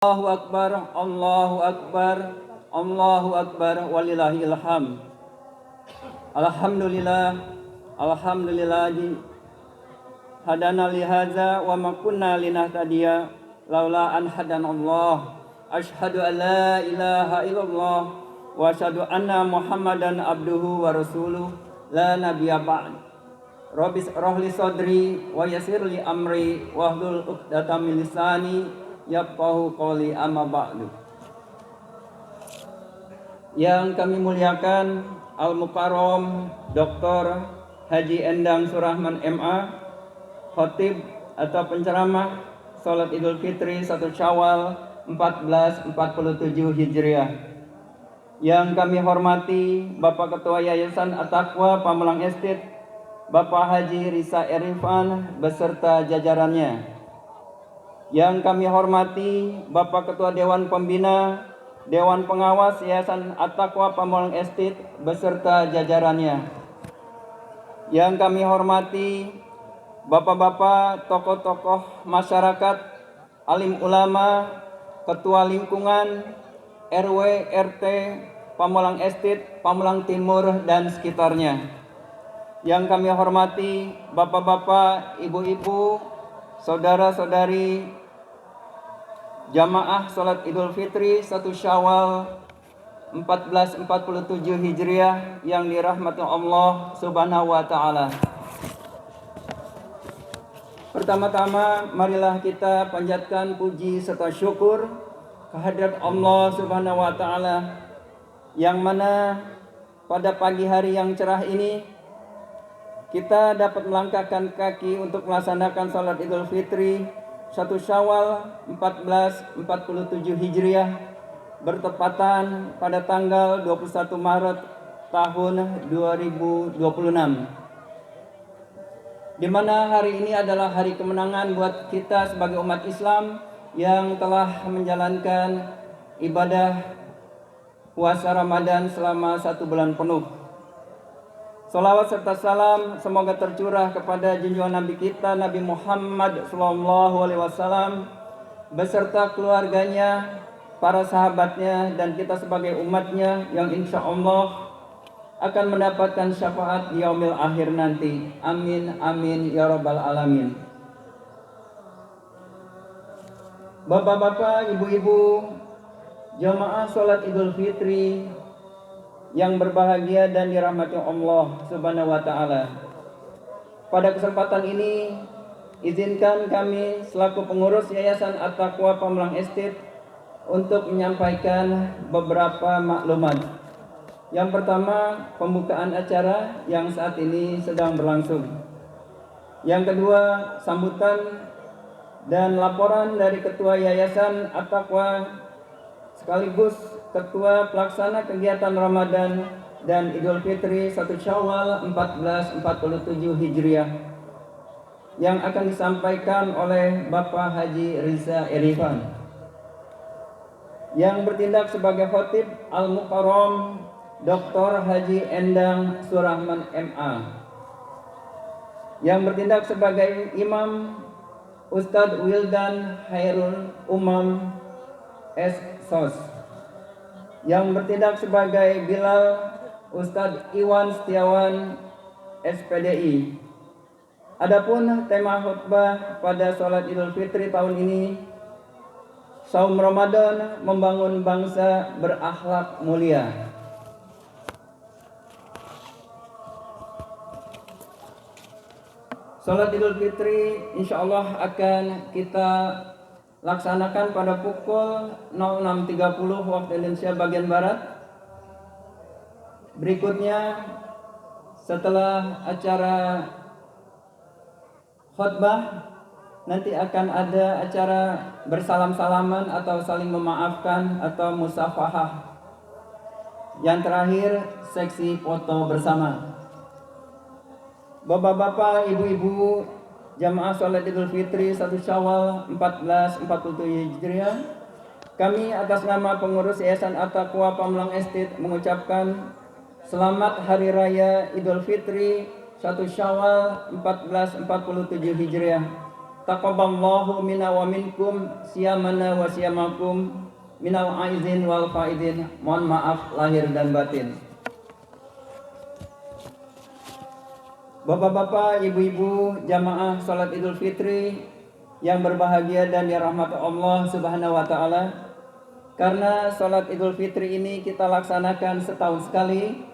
Allahu Akbar, Allahu Akbar, Allahu Akbar, walillahil hamd. Alhamdulillah, alhamdulillah hadana li hadza wa ma kunna linahtadiya laula an hadanallah. Asyhadu an la ilaha illallah wa asyhadu anna Muhammadan abduhu wa rasuluh la nabiyya ba'd. Rabbi shrah li sadri wa yassir li amri wahlul 'uqdatam min lisani yafqahu qawli, amma ba'du. Yang kami muliakan Al-Mukarram Dr. Haji Endang Surahman MA, khotib atau penceramah Salat Idul Fitri 1 Syawal 1447 Hijriah. Yang kami hormati Bapak Ketua Yayasan At-Taqwa Pamulang Estate, Bapak Haji Risa Erifan beserta jajarannya. Yang kami hormati Bapak Ketua Dewan Pembina Dewan Pengawas Yayasan At-Taqwa Pamulang Estate beserta jajarannya. Yang kami hormati Bapak-bapak tokoh-tokoh masyarakat, alim ulama, ketua lingkungan, RW, RT, Pamulang Estate, Pamulang Timur dan sekitarnya. Yang kami hormati bapak-bapak, ibu-ibu, saudara-saudari jamaah Salat Idul Fitri 1 Syawal 1447 Hijriah yang dirahmati Allah Subhanahu wa taala. Pertama-tama marilah kita panjatkan puji serta syukur kehadirat Allah Subhanahu wa taala yang mana pada pagi hari yang cerah ini kita dapat melangkahkan kaki untuk melaksanakan salat Idul Fitri 1 Syawal 1447 Hijriah bertepatan pada tanggal 21 Maret tahun 2026. Di mana hari ini adalah hari kemenangan buat kita sebagai umat Islam yang telah menjalankan ibadah puasa Ramadan selama 1 bulan penuh. Salawat serta salam semoga tercurah kepada junjungan Nabi kita Nabi Muhammad SAW beserta keluarganya, para sahabatnya dan kita sebagai umatnya yang insya Allah akan mendapatkan syafaat di yaumil akhir nanti. Amin amin ya rabbal alamin. Bapak-bapak, ibu-ibu, jamaah salat Idul Fitri yang berbahagia dan dirahmati Allah Subhanahu wa taala. Pada kesempatan ini izinkan kami selaku pengurus Yayasan At-Taqwa Pamulang Estate untuk menyampaikan beberapa maklumat. Yang pertama, pembukaan acara yang saat ini sedang berlangsung. Yang kedua, sambutan dan laporan dari Ketua Yayasan At-Taqwa sekaligus Ketua Pelaksana Kegiatan Ramadan dan Idul Fitri 1 Syawal 1447 Hijriah yang akan disampaikan oleh Bapak Haji Risa Erifan yang bertindak sebagai khotib Al-Mukarram Dr. Haji Endang Surahman MA, yang bertindak sebagai imam Ustadz Wildan Hairul Umam S.Sos, yang bertindak sebagai Bilal Ustadz Iwan Setiawan SPDI. Adapun tema khutbah pada salat Idul Fitri tahun ini, Saum Ramadan membangun bangsa berakhlak mulia. Salat Idul Fitri insya Allah akan kita laksanakan pada pukul 06.30 waktu Indonesia bagian Barat. Berikutnya setelah acara khutbah nanti akan ada acara bersalam-salaman atau saling memaafkan atau musafahah. Yang terakhir seksi foto bersama. Bapak-bapak, ibu-ibu, jamaah salat Idul Fitri 1 Syawal 1447 Hijriah, kami atas nama pengurus Yayasan At-Taqwa Pamulang Estate mengucapkan selamat Hari Raya Idul Fitri 1 Syawal 1447 Hijriah taqabbalallahu minna wa minkum siyamana wa siyamakum minal aizin wal faizin. Mohon maaf lahir dan batin. Bapak-bapak, ibu-ibu, jamaah salat Idul Fitri yang berbahagia dan dirahmati Allah Subhanahu wa taala. Karena salat Idul Fitri ini kita laksanakan setahun sekali,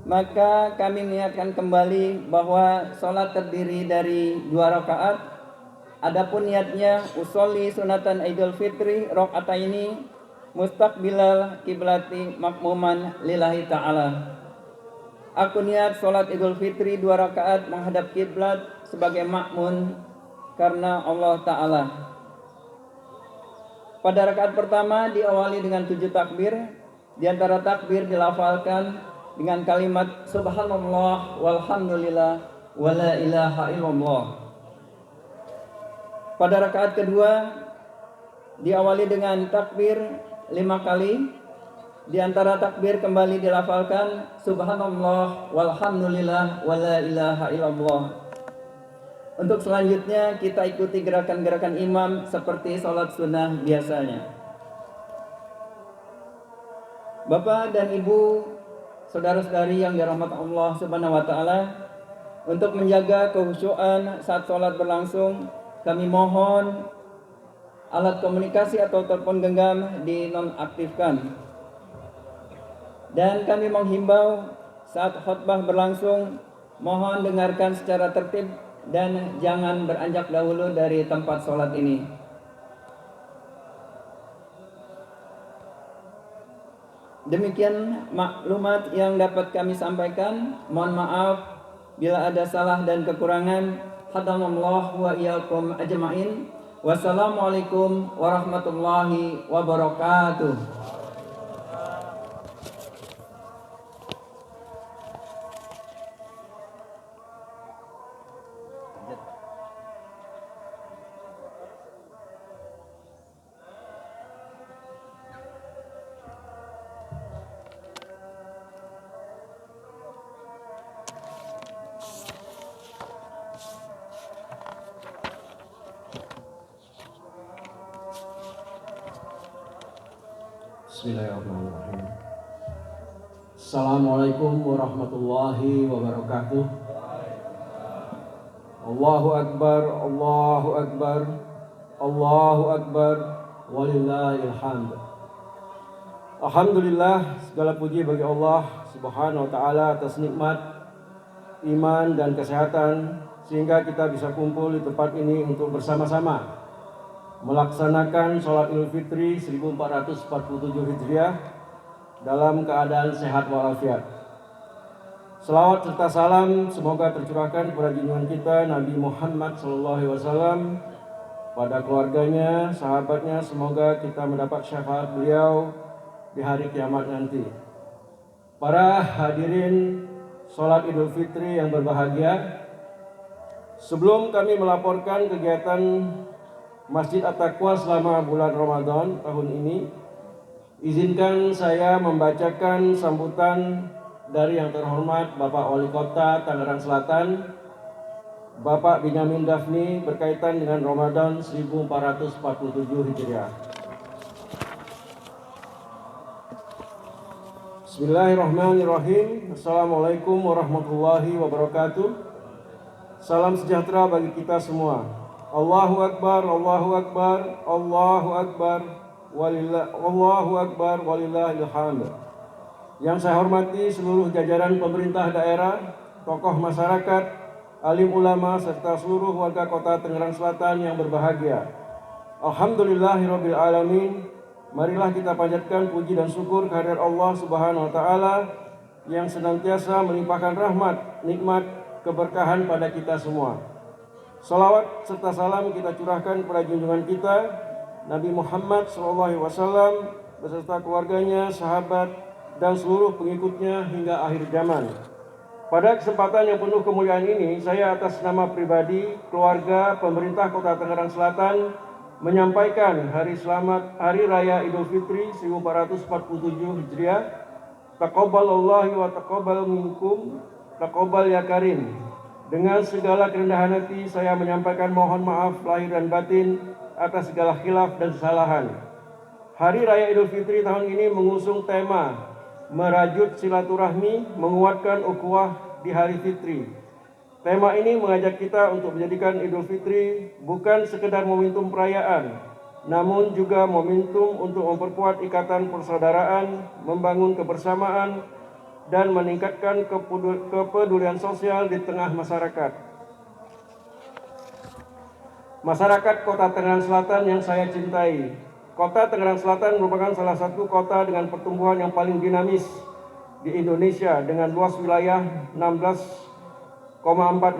maka kami mengingatkan kembali bahwa salat terdiri dari 2 rakaat. Adapun niatnya usolli sunatan Idul Fitri rakaataini mustaqbilal kiblati makmuman lillahi ta'ala. Aku niat salat Idul Fitri 2 rakaat menghadap kiblat sebagai makmun karena Allah Ta'ala. Pada rakaat pertama diawali dengan 7 takbir. Di antara takbir dilafalkan dengan kalimat subhanallah walhamdulillah wala ilaha illallah. Pada rakaat kedua diawali dengan takbir 5 kali. Di antara takbir kembali dilafalkan subhanallah walhamdulillah wala ilaha illallah. Untuk selanjutnya kita ikuti gerakan-gerakan imam seperti sholat sunnah biasanya. Bapak dan Ibu, saudara-saudari yang dirahmati Allah Subhanahu wa taala, untuk menjaga kekhusyuan saat sholat berlangsung, kami mohon alat komunikasi atau telepon genggam dinonaktifkan. Dan kami menghimbau saat khutbah berlangsung, mohon dengarkan secara tertib dan jangan beranjak dahulu dari tempat sholat ini. Demikian maklumat yang dapat kami sampaikan. Mohon maaf bila ada salah dan kekurangan. Hadamullah wa iyyakum ajma'in. Wassalamualaikum warahmatullahi wabarakatuh. Bismillahirrahmanirrahim. Assalamualaikum warahmatullahi wabarakatuh. Allahu Akbar, Allahu Akbar, Allahu Akbar, walillahil hamd. Alhamdulillah, segala puji bagi Allah Subhanahu wa taala atas nikmat iman dan kesehatan sehingga kita bisa kumpul di tempat ini untuk bersama-sama melaksanakan sholat Idul Fitri 1447 Hijriah dalam keadaan sehat walafiat. Selawat serta salam semoga tercurahkan kepada junjungan kita Nabi Muhammad SAW, pada keluarganya, sahabatnya. Semoga kita mendapat syafaat beliau di hari kiamat nanti. Para hadirin sholat Idul Fitri yang berbahagia, sebelum kami melaporkan kegiatan Masjid At-Taqwa selama bulan Ramadan tahun ini, izinkan saya membacakan sambutan dari yang terhormat Bapak Wali Kota Tangerang Selatan, Bapak Binyamin Dafni, berkaitan dengan Ramadan 1447 Hijriah. Bismillahirrahmanirrahim. Assalamualaikum warahmatullahi wabarakatuh. Salam sejahtera bagi kita semua. Allahu Akbar, Allahu Akbar, Allahu Akbar, Allahu Akbar, walillahil hamd. Yang saya hormati seluruh jajaran pemerintah daerah, tokoh masyarakat, alim ulama, serta seluruh warga kota Tangerang Selatan yang berbahagia. Alhamdulillahirabbil alamin. Marilah kita panjatkan puji dan syukur kehadirat Allah Subhanahu wa taala yang senantiasa melimpahkan rahmat, nikmat, keberkahan pada kita semua. Salawat serta salam kita curahkan kepada junjungan kita Nabi Muhammad SAW beserta keluarganya, sahabat, dan seluruh pengikutnya hingga akhir zaman. Pada kesempatan yang penuh kemuliaan ini, saya atas nama pribadi, keluarga, pemerintah Kota Tangerang Selatan menyampaikan Hari Raya Idul Fitri 1447 Hijriah. Taqabbalallahu wa taqabbal minkum, taqabbal ya karim. Dengan segala kerendahan hati saya menyampaikan mohon maaf lahir dan batin atas segala khilaf dan kesalahan. Hari Raya Idul Fitri tahun ini mengusung tema merajut silaturahmi, menguatkan ukhuwah di hari fitri. Tema ini mengajak kita untuk menjadikan Idul Fitri bukan sekedar momentum perayaan, namun juga momentum untuk memperkuat ikatan persaudaraan, membangun kebersamaan, dan meningkatkan kepedulian sosial di tengah masyarakat. Masyarakat Kota Tangerang Selatan yang saya cintai. Kota Tangerang Selatan merupakan salah satu kota dengan pertumbuhan yang paling dinamis di Indonesia dengan luas wilayah 16,4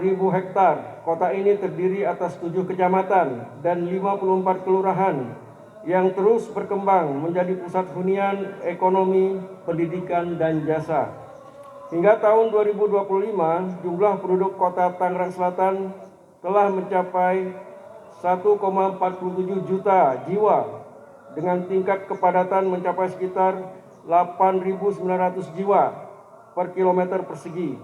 ribu hektar. Kota ini terdiri atas 7 kecamatan dan 54 kelurahan yang terus berkembang menjadi pusat hunian, ekonomi, pendidikan, dan jasa. Hingga tahun 2025, jumlah penduduk Kota Tangerang Selatan telah mencapai 1,47 juta jiwa dengan tingkat kepadatan mencapai sekitar 8.900 jiwa per kilometer persegi.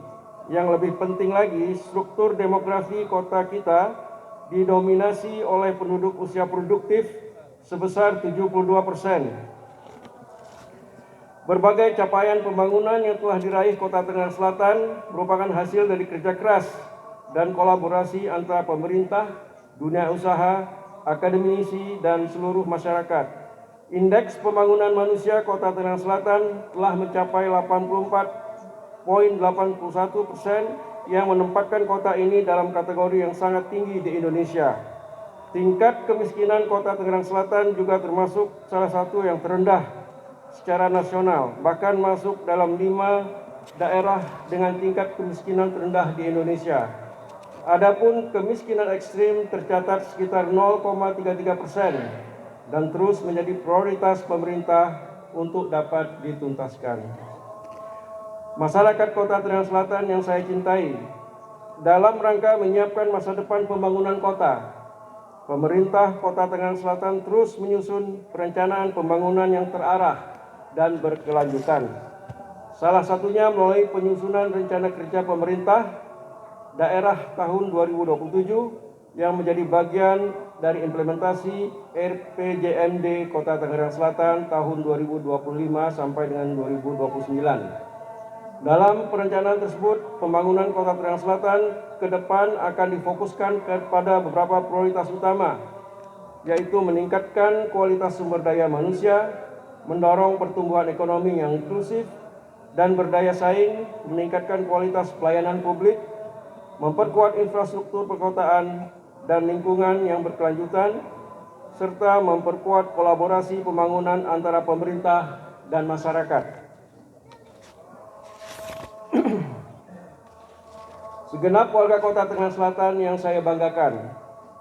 Yang lebih penting lagi, struktur demografi kota kita didominasi oleh penduduk usia produktif sebesar 72%. Berbagai capaian pembangunan yang telah diraih Kota Tangerang Selatan merupakan hasil dari kerja keras dan kolaborasi antara pemerintah, dunia usaha, akademisi, dan seluruh masyarakat. Indeks pembangunan manusia Kota Tangerang Selatan telah mencapai 84,81% yang menempatkan kota ini dalam kategori yang sangat tinggi di Indonesia. Tingkat kemiskinan Kota Tangerang Selatan juga termasuk salah satu yang terendah secara nasional, bahkan masuk dalam 5 daerah dengan tingkat kemiskinan terendah di Indonesia. Adapun kemiskinan ekstrim tercatat sekitar 0,33% dan terus menjadi prioritas pemerintah untuk dapat dituntaskan. Masyarakat Kota Tangerang Selatan yang saya cintai, dalam rangka menyiapkan masa depan pembangunan kota, pemerintah Kota Tangerang Selatan terus menyusun perencanaan pembangunan yang terarah dan berkelanjutan. Salah satunya melalui penyusunan rencana kerja pemerintah daerah tahun 2027 yang menjadi bagian dari implementasi RPJMD Kota Tangerang Selatan tahun 2025 sampai dengan 2029. Dalam perencanaan tersebut, pembangunan Kota Tangerang Selatan ke depan akan difokuskan kepada beberapa prioritas utama, yaitu meningkatkan kualitas sumber daya manusia, mendorong pertumbuhan ekonomi yang inklusif dan berdaya saing, meningkatkan kualitas pelayanan publik, memperkuat infrastruktur perkotaan dan lingkungan yang berkelanjutan, serta memperkuat kolaborasi pembangunan antara pemerintah dan masyarakat. Segenap warga Kota Tangerang Selatan yang saya banggakan,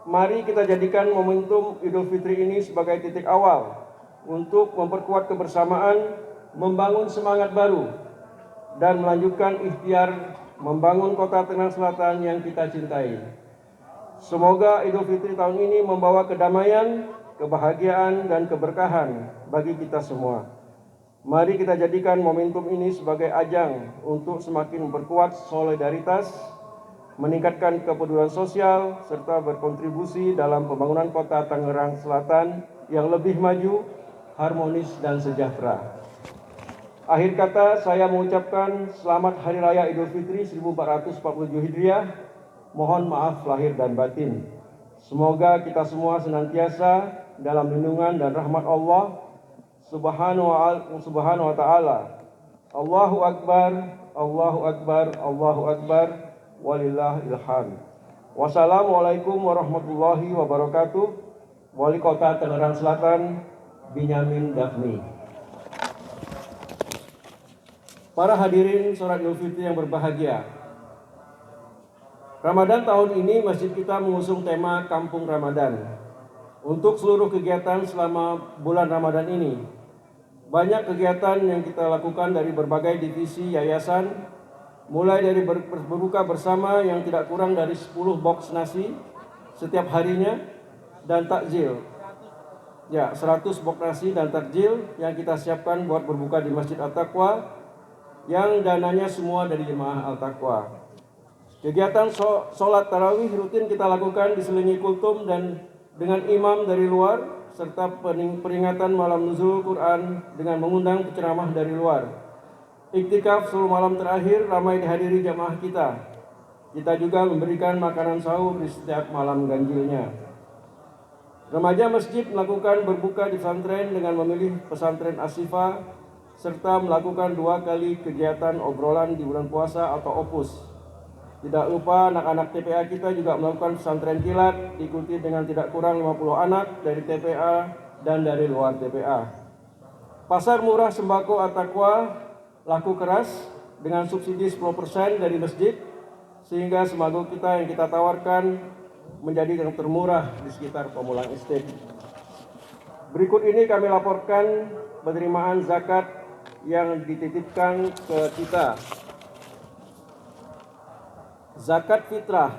mari kita jadikan momentum Idul Fitri ini sebagai titik awal untuk memperkuat kebersamaan, membangun semangat baru, dan melanjutkan ikhtiar membangun Kota Tangerang Selatan yang kita cintai. Semoga Idul Fitri tahun ini membawa kedamaian, kebahagiaan, dan keberkahan bagi kita semua. Mari kita jadikan momentum ini sebagai ajang untuk semakin memperkuat solidaritas, meningkatkan kepedulian sosial, serta berkontribusi dalam pembangunan Kota Tangerang Selatan yang lebih maju, harmonis, dan sejahtera. Akhir kata, saya mengucapkan selamat Hari Raya Idul Fitri 1447 Hijriah. Mohon maaf lahir dan batin. Semoga kita semua senantiasa dalam lindungan dan rahmat Allah Subhanahu wa ta'ala. Allahu Akbar, Allahu Akbar, Allahu Akbar, walillahil hamd. Wassalamualaikum warahmatullahi wabarakatuh. Wali Kota Tangerang Selatan, Binyamin Daphni. Para hadirin sholat Idul Fitri yang berbahagia, Ramadan tahun ini masjid kita mengusung tema Kampung Ramadan. Untuk seluruh kegiatan selama bulan Ramadan ini, banyak kegiatan yang kita lakukan dari berbagai divisi yayasan, mulai dari berbuka bersama yang tidak kurang dari 10 box nasi setiap harinya, dan takjil. 100 box nasi dan takjil yang kita siapkan buat berbuka di Masjid Al-Taqwa, yang dananya semua dari jemaah Al-Taqwa. Kegiatan sholat tarawih rutin kita lakukan diselingi kultum dan dengan imam dari luar, serta peringatan malam nuzul Quran dengan mengundang penceramah dari luar. Iktikaf 10 malam terakhir ramai dihadiri jamaah kita. Kita juga memberikan makanan sahur di setiap malam ganjilnya. Remaja masjid melakukan berbuka di pesantren dengan memilih pesantren Asyifa serta melakukan 2 kali kegiatan obrolan di bulan puasa atau opus. Tidak lupa anak-anak TPA kita juga melakukan pesantren kilat diikuti dengan tidak kurang 50 anak dari TPA dan dari luar TPA. Pasar murah sembako At-Taqwa laku keras dengan subsidi 10% dari masjid sehingga sembako kita yang kita tawarkan menjadi yang termurah di sekitar Pamulang Estate. Berikut ini kami laporkan penerimaan zakat yang dititipkan ke kita. Zakat fitrah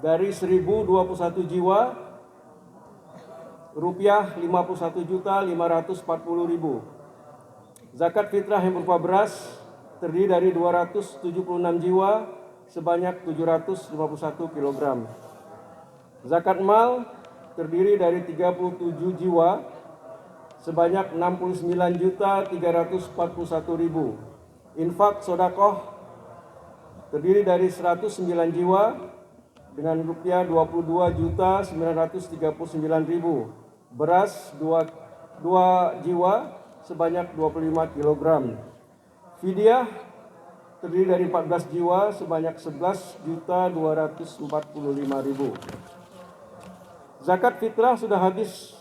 dari 1021 jiwa rupiah 51.540.000. Zakat fitrah yang berupa beras terdiri dari 276 jiwa sebanyak 751 kg. Zakat mal terdiri dari 37 jiwa sebanyak 69.341.000. Infak sodakoh terdiri dari 109 jiwa dengan rupiah 22.939.000. Beras 2 jiwa sebanyak 25 kg. Fidyah terdiri dari 14 jiwa sebanyak 11.245.000. Zakat fitrah sudah habis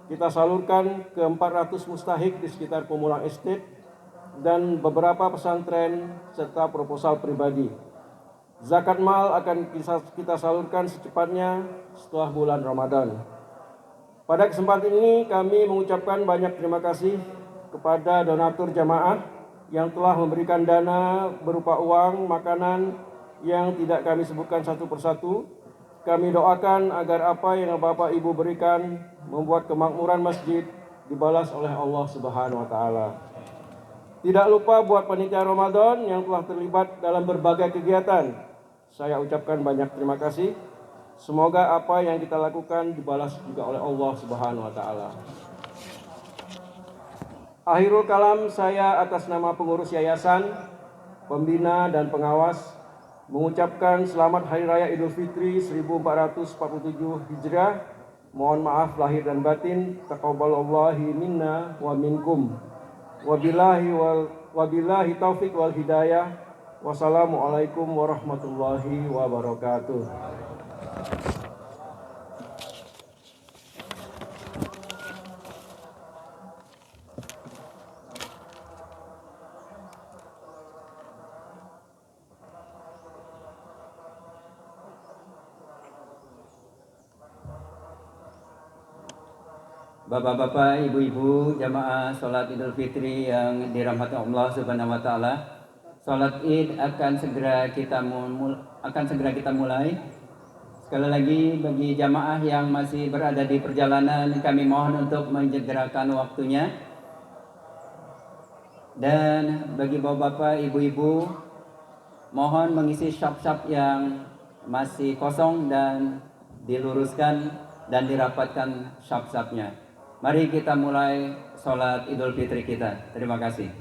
kita salurkan ke 400 mustahik di sekitar Pamulang Estate dan beberapa pesantren serta proposal pribadi. Zakat mal akan kita salurkan secepatnya setelah bulan Ramadan. Pada kesempatan ini kami mengucapkan banyak terima kasih kepada donatur jamaah yang telah memberikan dana berupa uang, makanan yang tidak kami sebutkan satu persatu. Kami doakan agar apa yang Bapak Ibu berikan membuat kemakmuran masjid dibalas oleh Allah Subhanahu wa taala. Tidak lupa buat panitia Ramadan yang telah terlibat dalam berbagai kegiatan. Saya ucapkan banyak terima kasih. Semoga apa yang kita lakukan dibalas juga oleh Allah Subhanahu wa taala. Akhirul kalam saya atas nama pengurus yayasan, pembina dan pengawas mengucapkan selamat Hari Raya Idul Fitri 1447 Hijriah. Mohon maaf lahir dan batin. Taqabbalallahi minna wa minkum. Wabillahi taufik wal hidayah. Wassalamualaikum warahmatullahi wabarakatuh. Bapak-bapak, ibu-ibu, jamaah sholat Idul Fitri yang dirahmati Allah Subhanahu wa taala. Sholat Id akan segera kita mulai. Sekali lagi bagi jamaah yang masih berada di perjalanan, kami mohon untuk menyegerakan waktunya. Dan bagi bapak-bapak, ibu-ibu, mohon mengisi syaf-syaf yang masih kosong dan diluruskan dan dirapatkan syaf-syafnya. Mari kita mulai sholat Idul Fitri kita. Terima kasih.